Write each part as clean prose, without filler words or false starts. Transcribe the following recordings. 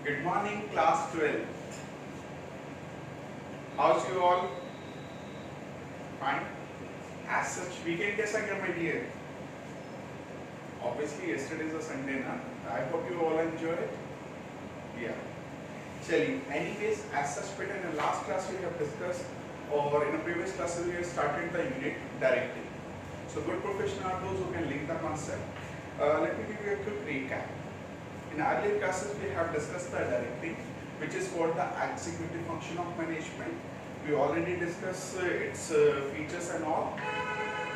Good morning, class 12. How's you all? Fine. As such, weekend कैसा गया my dear? Obviously, yesterday is a Sunday, na? I hope you all enjoy it. Yeah. चलिए. Anyways, as such, but in the last class we have discussed, or in the previous classes we have started the unit directly. So good professionals are those who can link the concept. Let me give you a quick recap. In earlier classes we have discussed the directing, which is called the executive function of management. We already discussed its features and all.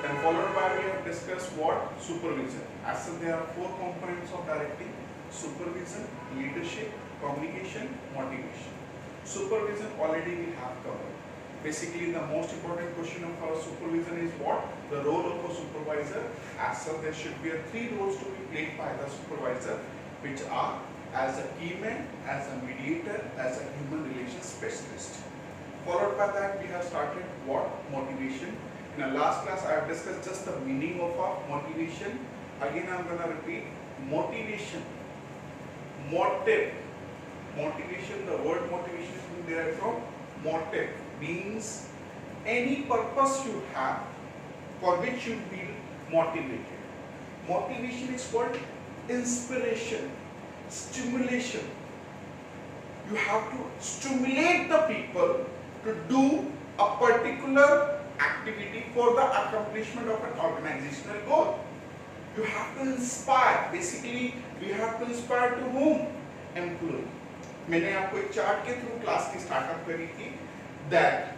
Then followed by we have discussed what? Supervision. As such, there are 4 components of directing: supervision, leadership, communication, motivation. Supervision already we have covered. Basically, the most important question of our supervision is what? The role of a supervisor. As such, there should be 3 roles to be played by the supervisor, which are as a key man, as a mediator, as a human relations specialist. Followed by that, we have started what? Motivation. In the last class, I have discussed just the meaning of motivation. Again, I am going to repeat. Motivation, motive. Motivation, the word motivation is derived from motive, means any purpose you have for which you feel motivated. Motivation is called inspiration, stimulation. You have to stimulate the people to do a particular activity for the accomplishment of an organizational goal. You have to inspire. Basically, we have to inspire to whom? Employee. मैंने आपको एक chart के through class की startup करी थी that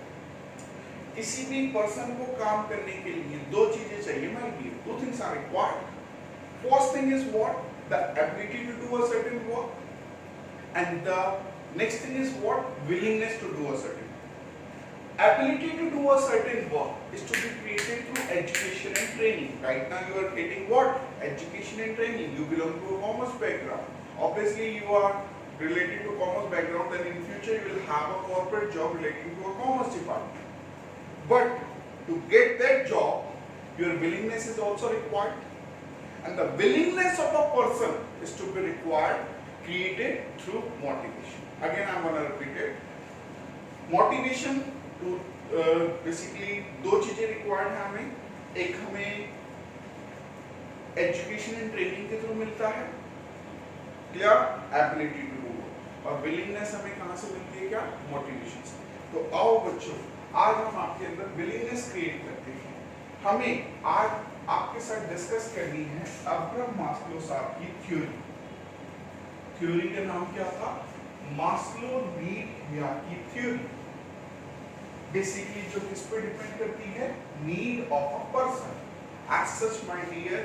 किसी भी person को काम करने के लिए 2 चीजें चाहिए my dear. 2 things are required. First thing is what? The ability to do a certain work, and the next thing is what? Willingness to do a certain work. Ability to do a certain work is to be created through education and training. Right now you are getting what? Education and training. You belong to a commerce background. Obviously you are related to commerce background, then in future you will have a corporate job relating to a commerce department. But to get that job, your willingness is also required. And the willingness of a person is to be required, created through motivation. Again, I am going to repeat it. Motivation to basically 2 चीजें required है हमें. एक हमें education and training के through मिलता है, clear? Ability to do. और willingness हमें कहाँ से मिलती है? क्या? Motivation से. तो आओ बच्चों, आज हम आपके अंदर willingness create करते हैं. हमें आज आपके साथ डिस्कस करनी है अब्राहम मास्लो साहब की थ्योरी. थ्योरी का नाम क्या था? Maslow need hierarchy theory. Basically जो किस पे डिपेंड करती है? Need of a person. As such my dear,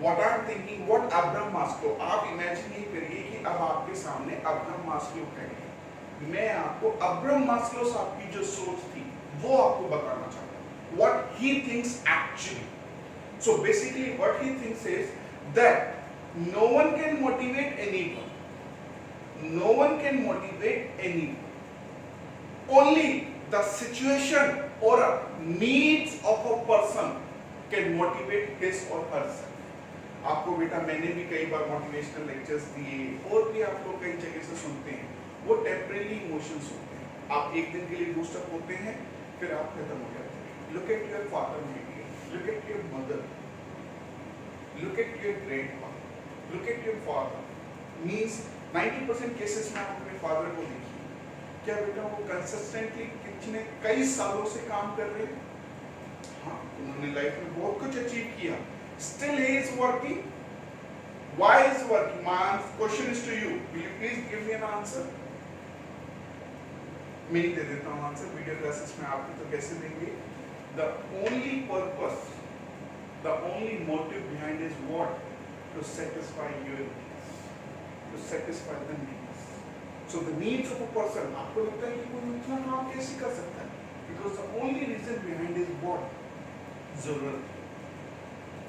what I am thinking, what Abraham Maslow, आप इमेजिन ही करिए कि अब आपके सामने अब्राहम मास्लो खड़े हैं. मैं आपको अब्राहम मास्लो साहब की जो सोच थी वो आपको बताना चाहता हूं. What he thinks actually. So basically what he thinks is that no one can motivate anyone. No one can motivate anyone. Only the situation or needs of a person can motivate his or herself. आपको बेटा मैंने भी कई बार motivational lectures दिए और भी आप लोग कई जगह से सुनते हैं. वो टेम्परेरी इमोशंस होते हैं. आप एक दिन के लिए बूस्ट अप होते हैं, फिर आप खत्म हो जाते हैं. Look at your father, my dear. Look at your mother. Look at your grandfather. Look at your father. Means 90% cases में आप अपने फादर को देखिए. क्या बेटा वो कंसिस्टेंटली कितने कई सालों से काम कर रहे हैं? हाँ, उन्होंने लाइफ में बहुत कुछ अचीव किया. Still he is working. Why is working? My question is to you. Will you please give me an answer? मैं ही दे देता हूँ आंसर. वीडियो क्लासेस में आपको तो कैसे देंगे? The only purpose, the only motive behind is what? To satisfy your needs, to satisfy the needs. So the needs of a person, आपको लगता है कि वो इतना काम कैसे कर सकता है? Because the only reason behind is what? जरूरत.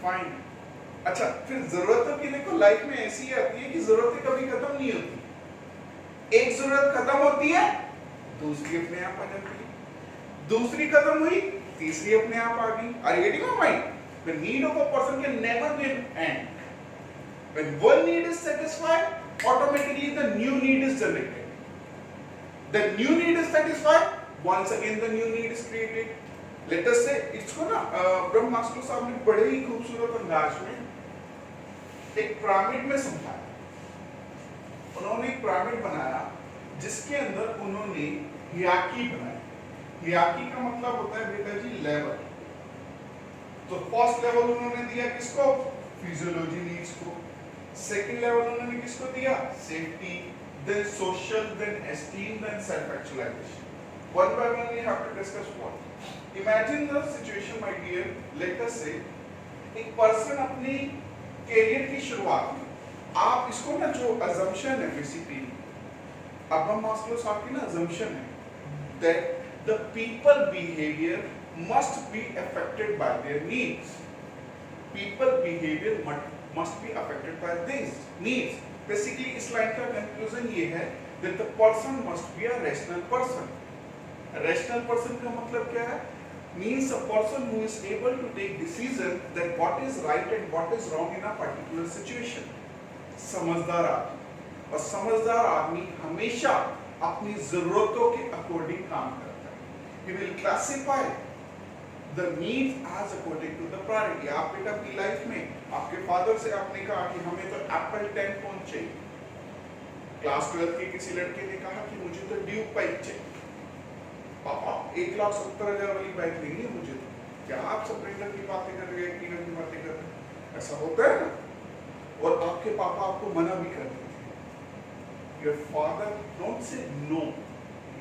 Fine. अच्छा, फिर जरूरतों की देखो लाइफ में ऐसी आती है कि जरूरतें कभी खत्म नहीं होती. एक जरूरत खत्म होती है, दूसरी अपने आप आ जाती है. दूसरी खत्म हुई, तीसरी अपने आप आ गई. Are you getting my point? The need of a person can never be an end. When one need is satisfied, automatically the new need is generated. The new need is satisfied, once again the new need is created. Let us say, इसको ना ब्रह्म Maslow साहब ने बड़े ही खूबसूरत अंदाज में एक pyramid में समझाया। उन्होंने एक पिरामिड बनाया जिसके अंदर उन्होंने हिराकी बनाई। हिराकी का मतलब होता है बेटा जी लेवल। तो फर्स्ट लेवल उन्होंने दिया किसको? फिजियोलॉजी नीड्स को। सेकंड लेवल उन्होंने किसको दिया? Safety, then social, then esteem, then self-actualization. One by one we have to discuss what. Imagine the situation, my dear. Let us say एक पर्सन अपनी कैरियर की शुरुआत में, आप इसको ना जो assumption है बेसिकली, अब्राहम मास्लो साहब की ना assumption है that the people behavior must be affected by their needs. People behavior must be affected by these needs. Basically इस लाइन का कंक्लूजन ये है that the person must be a rational person. A rational person का मतलब क्या है? Means a person who is able to take decision that what is right and what is wrong in a particular situation. समझदार आदमी, और समझदार आदमी हमेशा अपनी जरूरतों के अकॉर्डिंग काम करता है। He will classify the needs as according to the priority. आप बेटा अपनी लाइफ में आपके फादर से आपने कहा कि हमें तो एप्पल 10 फोन चाहिए। क्लास 12 के किसी लड़के ने कहा कि मुझे तो ड्यूक बाइक चाहिए। पापा 1,70,000 वाली बाइक लेनी है मुझे। तो क्या आप स्प्लेंडर की बातें कर रहे हैं, कीनर की बातें कर रहे हैं? ऐसा होता है ना। और आपके पापा आपको मना भी करते थे। Your father don't say no.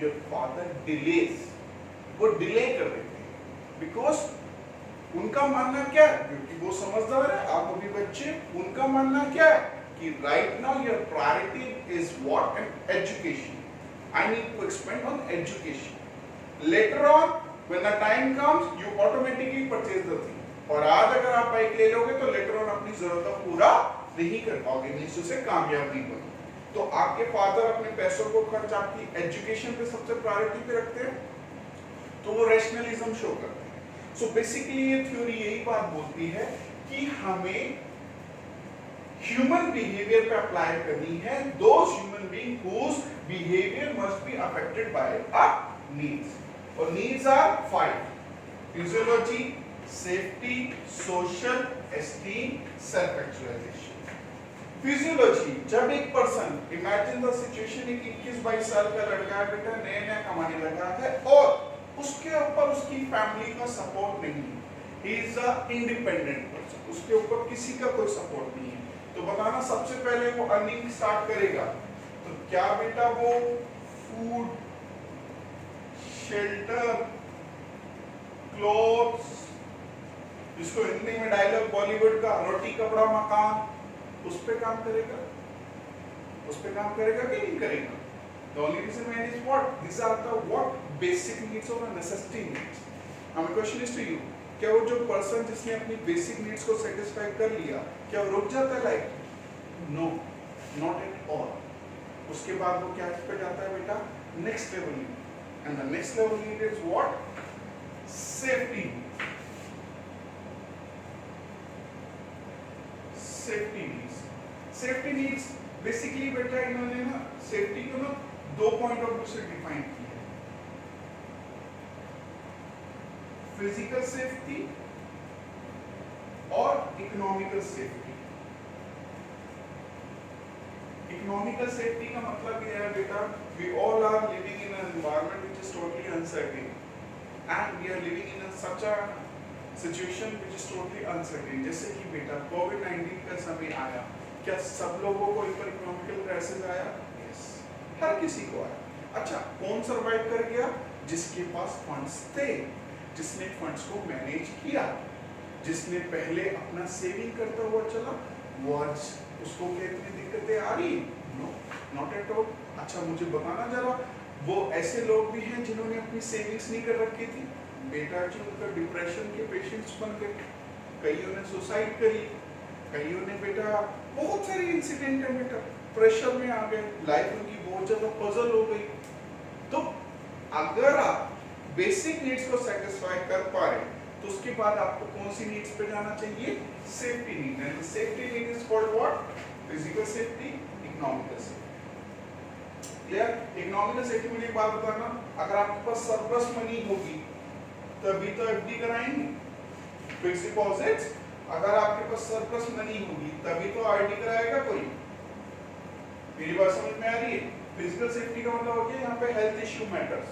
Your father delays. वो डिले कर देते हैं बिकॉज उनका मानना क्या है? क्योंकि वो समझदार है, आप अभी बच्चे, उनका मानना क्या है कि right now your priority is what? And education. I need to expend on education. Later on when the time comes you automatically purchase the thing. और आज अगर आप बाइक ले लोगे तो लेटर ऑन अपनी जरूरत पूरा नहीं कर पाओगे, नीचे से कामयाब नहीं बनोगे। तो आपके फादर अपने पैसों को खर्च आपकी एजुकेशन पे सबसे प्रायोरिटी पे रखते हैं, तो वो रैशनलिज्म शो करते हैं। सो बेसिकली ये थ्योरी यही बात बोलती है कि हमें ह्यूमन बिहेवियर पे अप्लाई करनी है those human being whose behaviour must be affected by our needs. और needs are 5: physiology, safety, social, esteem, self actualisation. Physiology, जब एक पर्सन, इमेजिन द सिचुएशन, एक 21-22 साल का लड़का है बेटा, नया नया कमाने लगा है और उसके ऊपर उसकी फैमिली का सपोर्ट नहीं है। He is a independent person, उसके ऊपर किसी का कोई सपोर्ट नहीं है। तो बताना सबसे पहले वो अर्निंग स्टार्ट करेगा तो क्या बेटा वो फूड, शेल्टर, क्लोथ्स, जिसको हिंदी में डायलॉग बॉलीवुड का रोटी कपड़ा मकान, उस पे काम करेगा? उस पे काम करेगा कि नहीं करेगा? The only reason why is what? These are the what basic needs or necessity needs. Now my question is to you, क्या वो जो पर्सन जिसने अपनी बेसिक नीड्स को सेटिस्फाई कर लिया, क्या वो रुक जाता है life? No, not at all. उसके बाद वो क्या पे जाता है बेटा? Next level need. And the next level need is what? Safety. Safety needs. Safety needs basically बेटा इन्होंने ना सेफ्टी को ना 2 पॉइंट ऑफ व्यू से डिफाइन किया है। फिजिकल सेफ्टी और इकोनॉमिकल सेफ्टी। इकोनॉमिकल सेफ्टी का मतलब ये है बेटा, we all are living in an environment which is totally uncertain and we are living in such a situation which is totally uncertain. जैसे कि बेटा कोविड-19 का समय आया, क्या सब लोगों को इकोनॉमिकल क्राइसिस आया? यस, हर किसी को आया। अच्छा, कौन सर्वाइव कर गया? जिसके पास फंड्स थे, जिसने फंड्स को मैनेज किया, जिसने पहले अपना सेविंग करता हुआ चला, वो आज उसको क्या इतनी दिक्कतें आ रही? No, not at all. अच्छा मुझे बताना जरा, वो ऐसे लोग भी हैं जिन्होंने अपनी सेविंग्स नहीं कर रखी थी बेटा जी, उनका डिप्रेशन के पेशेंट्स बन गए, कईयों ने सुसाइड करी, कईयों ने बेटा बहुत सारे इंसिडेंट है बेटा, प्रेशर में आ गए, लाइफ उनकी बहुत ज्यादा पजल हो गई। तो अगर आप बेसिक नीड्स को सेटिस्फाई कर पा रहे तो उसके बाद आपको कौन सी नीड्स पे जाना चाहिए? Safety need. And safety need is called what? Physical safety, economical safety. Clear? Economical safety में एक बात बताना, अगर आपके पास सरप्लस मनी होगी तभी तो एफडी कराएंगे, फिक्स्ड डिपॉजिट्स। अगर आपके पास सरप्लस मनी होगी तभी तो आरडी कराएगा कोई। मेरी बात समझ में आ रही है? फिजिकल सेफ्टी का मतलब हो गया यहाँ पे हेल्थ इश्यू मैटर्स।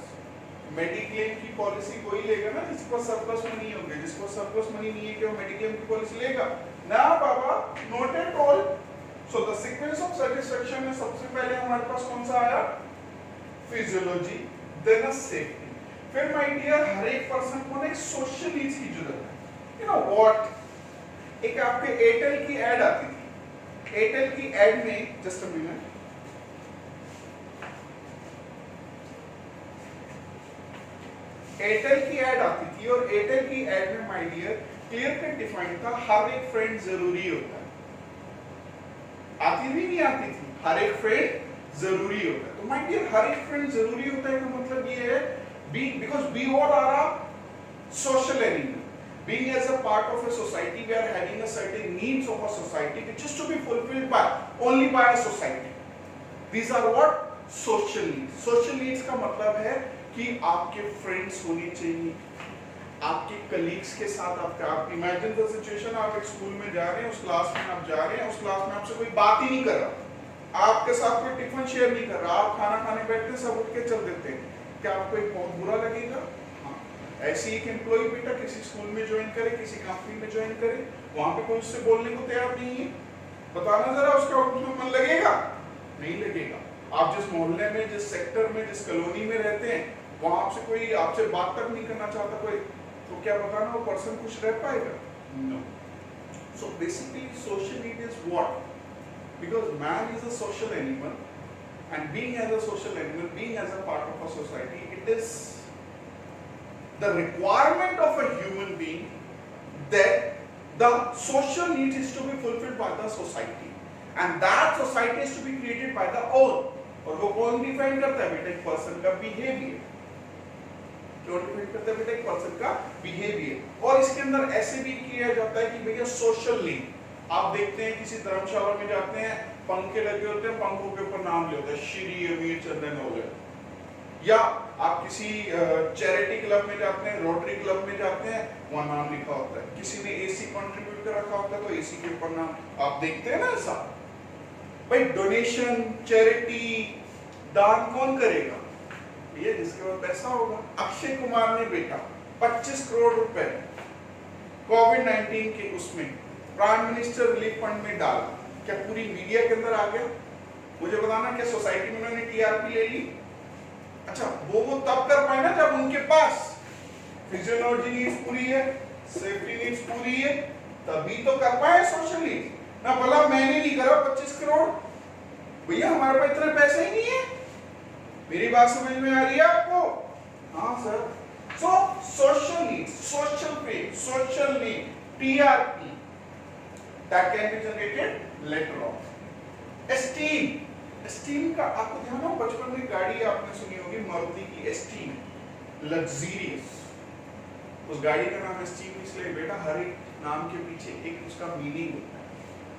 मेडिक्लेम की पॉलिसी कोई लेगा ना जिसके पास सरप्लस मनी होगी, जिसके पास सरप्लस मनी नहीं है कि वो मेडिक्लेम की पॉलिसी लेगा ना बाबा, not at all. So the sequence of satisfaction में सबसे पहले हमारे पास कौन सा आया? Physiology, then safety. फिर माय डियर, हर एक पर्सन को एक सोशल नीड्स की जरूरत है। यू नो व्हाट, एक आपके एयरटेल की एड आती थी, एयरटेल की एड में, जस्ट अ मिनट, एयरटेल की एड आती थी और एयरटेल की एड में my dear clear cut define था, हर एक फ्रेंड जरूरी होता है। आती भी नहीं आती थी, हर एक फ्रेंड जरूरी होता है। तो माय डियर, हर एक फ्रेंड जरूरी होता है का मतलब ये है because we all are a social animal. Being as a part of a society, we are having a certain needs of a society which is to be fulfilled by only by a society. These are what? Social needs. Social needs का मतलब है कि आपके friends होने चाहिए, आपके colleagues के साथ आप इमेजिन द सिचुएशन, आप एक स्कूल में जा रहे हैं, उस क्लास में आप जा रहे हैं, उस क्लास में आपसे कोई बात ही नहीं कर रहा, आपके साथ कोई टिफिन शेयर नहीं कर रहा, आप खाना खाने बैठते हैं, सब उठ के चल देते हैं, क्या आपको एक बहुत बुरा लगेगा? हाँ। ऐसी एक एम्प्लॉय बेटा किसी स्कूल में ज्वाइन करे, किसी कंपनी में ज्वाइन करे, वहां पे कोई उससे बोलने को तैयार नहीं है, बताना जरा उसका उसमें मन लगेगा? नहीं लगेगा। आप जिस मोहल्ले में, जिस सेक्टर में, जिस कॉलोनी में रहते हैं, वहां आपसे कोई आपसे बात तक नहीं करना चाहता कोई, तो क्या बताना वो पर्सन खुश रह पाएगा? No. So basically social need is what? Because man is a social animal, and being as a social animal, being as a part of a society, it is the requirement of a human being that the social need is to be fulfilled by the society, and that society is to be created by the all. और वो कौन define करता है बेटा? एक person का behaviour. क्यों define करता है बेटा? एक पर्सन का बिहेवियर। और इसके अंदर ऐसे भी किया जाता है कि भैया सोशल लिंक, आप देखते हैं किसी धर्मशाला में जाते हैं, पंखे लगे होते हैं, पंखों के ऊपर नाम लिखा होता है श्री अमीर चंदन ओले, या आप किसी चैरिटी क्लब में जाते हैं, रोटरी क्लब में जाते हैं, वहां नाम लिखा होता है, किसी ने एसी कंट्रीब्यूट कर रखा होता है तो एसी के ऊपर नाम, आप देखते हैं ना ऐसा। भाई डोनेशन, चैरिटी, दान कौन करेगा? ये जिसके पास पैसा होगा। अक्षय कुमार ने बेटा 25 करोड़ रुपए कोविड-19 के उसमें प्राइम मिनिस्टर रिलीफ फंड में डाला, क्या पूरी मीडिया के अंदर आ गया? मुझे बताना, क्या सोसाइटी में उन्होंने टीआरपी ले ली? अच्छा, वो तब कर पाए ना जब उनके पास फिजियोलॉजी नीड्स पूरी है, सेफ्टी नीड्स पूरी है, तभी तो कर पाए सोशल नीड्स। ना बोला मैंने नहीं करा 25 करोड़, भैया हमारे पास इतने पैसे ही नहीं है। मेरी बात समझ में आ रही है आपको? हाँ सर। सो सोशल नीड्स, सोशल पे, social need, TRP that can be generated later on. Esteem, esteem का आपको ध्यान हो, बचपन में गाड़ी आपने सुनी होगी मारुति की एस्टीम, लग्जरियस। उस गाड़ी का नाम एस्टीम इसलिए बेटा हर एक नाम के पीछे एक उसका मीनिंग होता है।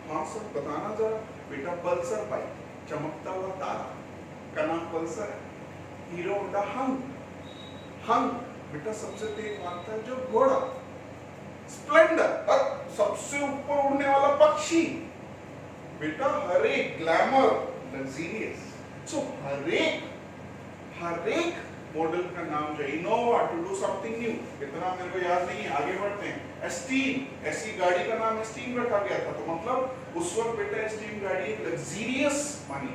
हाँ सर, बताना जरा बेटा। पल्सर बाइक, चमकता हुआ तारा का नाम पल्सर है। हीरो होंडा हंग, हंग बेटा सबसे तेज भागता है जो घोड़ा। स्प्लेंडर, और सबसे ऊपर उड़ने वाला पक्षी बेटा हर एक। Glamour, luxurious. सो हर एक मॉडल का जो है, Innova, to do something new, इतना मेरे को याद नहीं है, आगे बढ़ते हैं। एस्टीम, ऐसी गाड़ी का नाम एस्टीम रखा गया था, तो मतलब उस वक्त बेटा एस्टीम गाड़ी एक लग्जरियस मानी।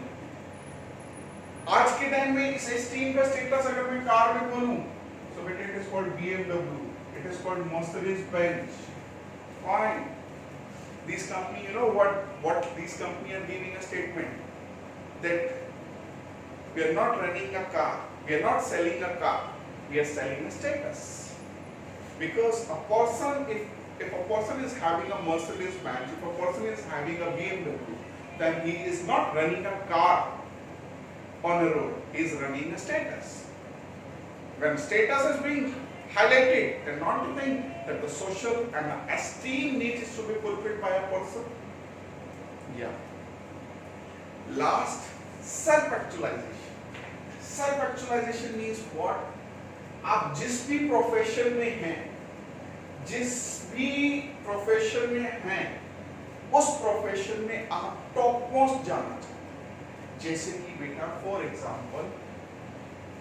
आज के टाइम में इस एस्टीम का स्टेटस अगर मैं कार में बोलूं, so बेटा it is called BMW, it is called Mercedes-Benz. Fine. These company, you know what these company are giving a statement that we are not running a car, we are not selling a car, we are selling a status. Because a person, if a person is having a Mercedes-Benz, if a person is having a BMW, then he is not running a car on a road, he is running a status. When status is being highlighted, then not to think that the social and the esteem needs is to be fulfilled by a person. Yeah. Last, self-actualization. Self-actualization means what? आप जिस भी profession में हैं, जिस भी profession में हैं, उस प्रोफेशन में आप टॉप मोस्ट जाना चाहते। जैसे कि बेटा फॉर एग्जांपल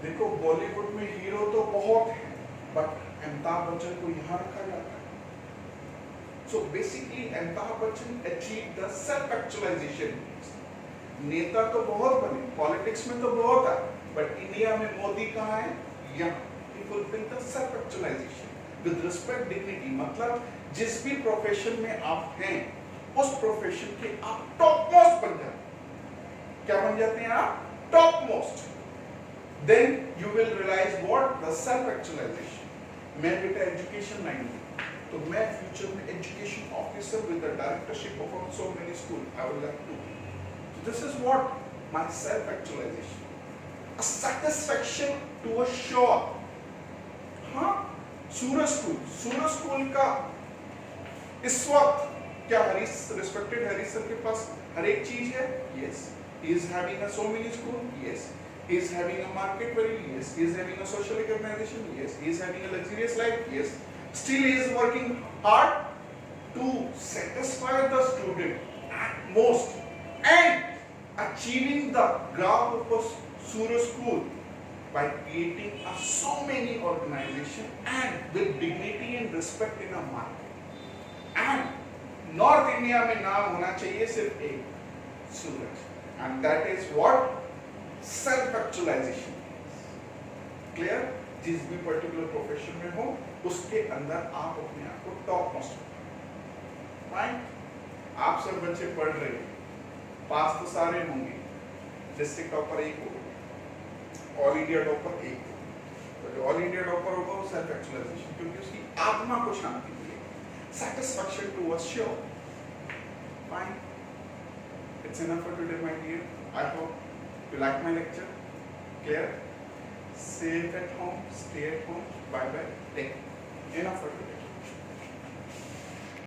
देखो, बॉलीवुड में हीरो तो बहुत हैं, बट अमिताभ बच्चन को यहाँ रखा जाता है। So basically Amitabh Bachchan achieve the self actualization. नेता तो बहुत बने, पॉलिटिक्स में तो बहुत है, बट इंडिया में मोदी कहाँ है? यहाँ। He fulfill the self actualization with respect dignity। मतलब जिस भी प्रोफेशन में आप हैं, उस प्रोफेशन के आप टॉप मोस्ट बन जाते हैं। क्या बन जाते हैं आप? Top most. Then you will realize what? The self actualization। मैं बेटा एजुकेशन लाइन में, तो मैं फ्यूचर में education officer with the directorship of so many school I would like to be। So this is what my self actualization, a satisfaction to a sure। हाँ, सूरज school का इस वक्त क्या रिस्पेक्टेड हरीश सर के पास हर एक चीज है? Yes. He is having so many school? Yes। He is having a market value? Yes। He is having a social recognition? Yes। He is having a luxurious life? Yes। Still he is working hard to satisfy the student at most and achieving the graph of a Suraj school by creating so many organization and with dignity and respect in a market। And North India में नाम होना चाहिए सिर्फ एक, सूरज। And that is what self actualization। Clear? जिस भी particular profession में हो, उसके अंदर आप अपने आप को टॉप मोस्ट। राइट? आप सब बच्चे पढ़ रहे हैं, पास तो सारे होंगे, डिस्ट्रिक्ट टॉपर एक होगा, ऑल इंडिया टॉपर एक होगा। तो जो ऑल इंडिया टॉपर होगा वो सेल्फ एक्चुअलाइजेशन, क्योंकि उसकी आत्मा को शांति मिलेगी। Satisfaction to a sure. Fine, it's enough for today my dear. I hope you like my lecture? Clear? Safe at home, stay at home. Bye bye. Take care. Enough for today.